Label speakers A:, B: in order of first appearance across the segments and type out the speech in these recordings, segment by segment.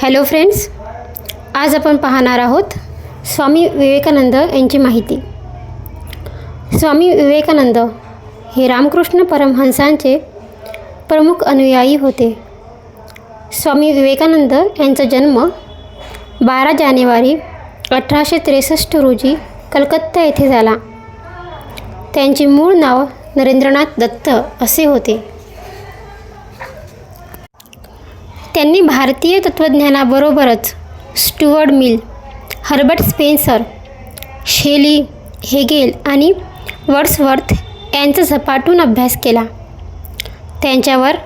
A: Hello friends, आज आपण पाहणार आहोत स्वामी विवेकानंद यांची माहिती. स्वामी विवेकानंद हे रामकृष्ण परमहंसांचे प्रमुख अनुयायी होते. स्वामी विवेकानंद यांचा जन्म 12 जानेवारी 1863 रोजी कलकत्ता येथे झाला. त्यांचे मूळ नाव नरेंद्रनाथ दत्त असे होते. त्यांनी भारतीय तत्त्वज्ञानाबरोबरच स्टुअर्ट मिल, हर्बर्ट स्पेन्सर, शेली, हेगेल आणि वर्ड्सवर्थ यांचा झपाटून अभ्यास केला. त्यांच्यावर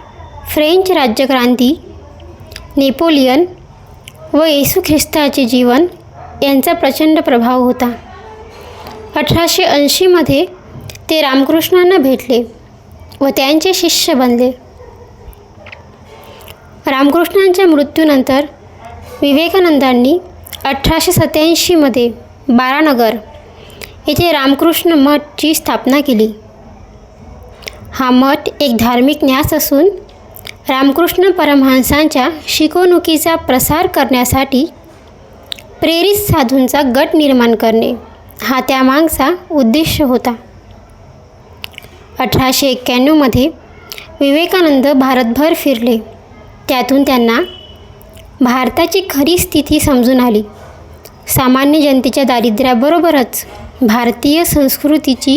A: फ्रेंच राज्यक्रांती, नेपोलियन व येशू ख्रिस्ताचे जीवन यांचा प्रचंड प्रभाव होता. 1880 ते रामकृष्णांना भेटले व त्यांचे शिष्य बनले. रामकृष्णांच्या मृत्यूनंतर विवेकानंदांनी 1887 बारानगर येथे रामकृष्ण मठची स्थापना केली. हा मठ एक धार्मिक न्यास असून रामकृष्ण परमहंसांच्या शिकवणुकीचा प्रसार करण्यासाठी प्रेरित साधूंचा गट निर्माण करणे हा त्यामागचा उद्देश होता. 1891 विवेकानंद भारतभर फिरले. त्यातून त्यांना भारताची खरी स्थिती समजून आली. सामान्य जनतेच्या दारिद्र्याबरोबरच भारतीय संस्कृतीची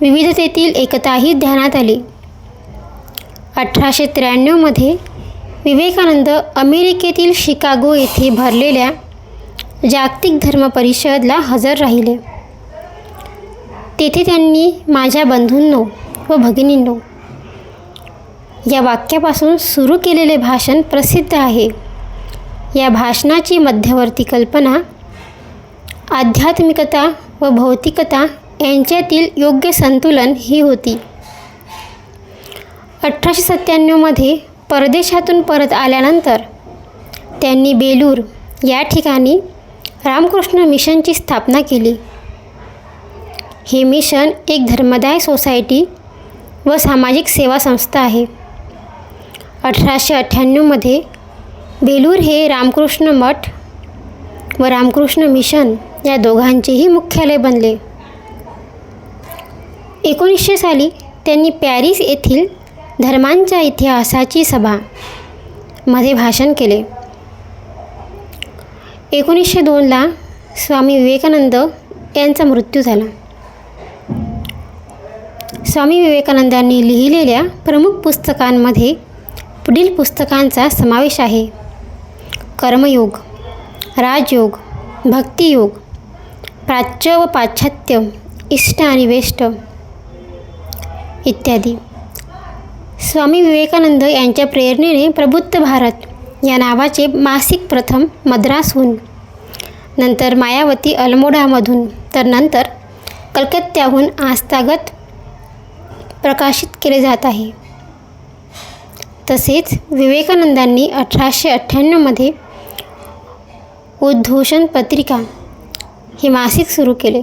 A: विविधतेतील एकताही ध्यानात आली. 1893 विवेकानंद अमेरिकेतील शिकागो येथे भरलेल्या जागतिक धर्म परिषदला हजर राहिले. तेथे त्यांनी माझ्या बंधूंनो व भगिनींनो या वाक्यापासून सुरू केलेले भाषण प्रसिद्ध आहे. या भाषणाची मध्यवर्ती कल्पना आध्यात्मिकता व भौतिकता यांच्यातील योग्य संतुलन ही होती. 1897 परदेशातून परत आल्यानंतर त्यांनी बेलूर या ठिकाणी रामकृष्ण मिशनची स्थापना केली. हे मिशन एक धर्मदाय सोसायटी व सामाजिक सेवा संस्था आहे. 1898 बेलूर हे रामकृष्ण मठ व रामकृष्ण मिशन या दोघांचेही मुख्यालय बनले. 1900 साली त्यांनी पॅरिस येथील धर्मांच्या इतिहासाची सभा मध्ये भाषण केले. 1902 स्वामी विवेकानंद यांचा मृत्यू झाला. स्वामी विवेकानंदांनी लिहिलेल्या प्रमुख पुस्तकांमध्ये पुढील पुस्तकांचा समावेश आहे: कर्मयोग, राजयोग, भक्तियोग, प्राच्य व पाश्चात्य, इष्ट आणि वेष्ट इत्यादी. स्वामी विवेकानंद यांच्या प्रेरणेने प्रबुद्ध भारत या नावाचे मासिक प्रथम मद्रासहून, नंतर मायावती अल्मोडामधून, तर नंतर कलकत्त्याहून आजतागत प्रकाशित केले जात आहे. तसेच विवेकानंदांनी 1898 उद्घोषण पत्रिका हे मासिक सुरू केले.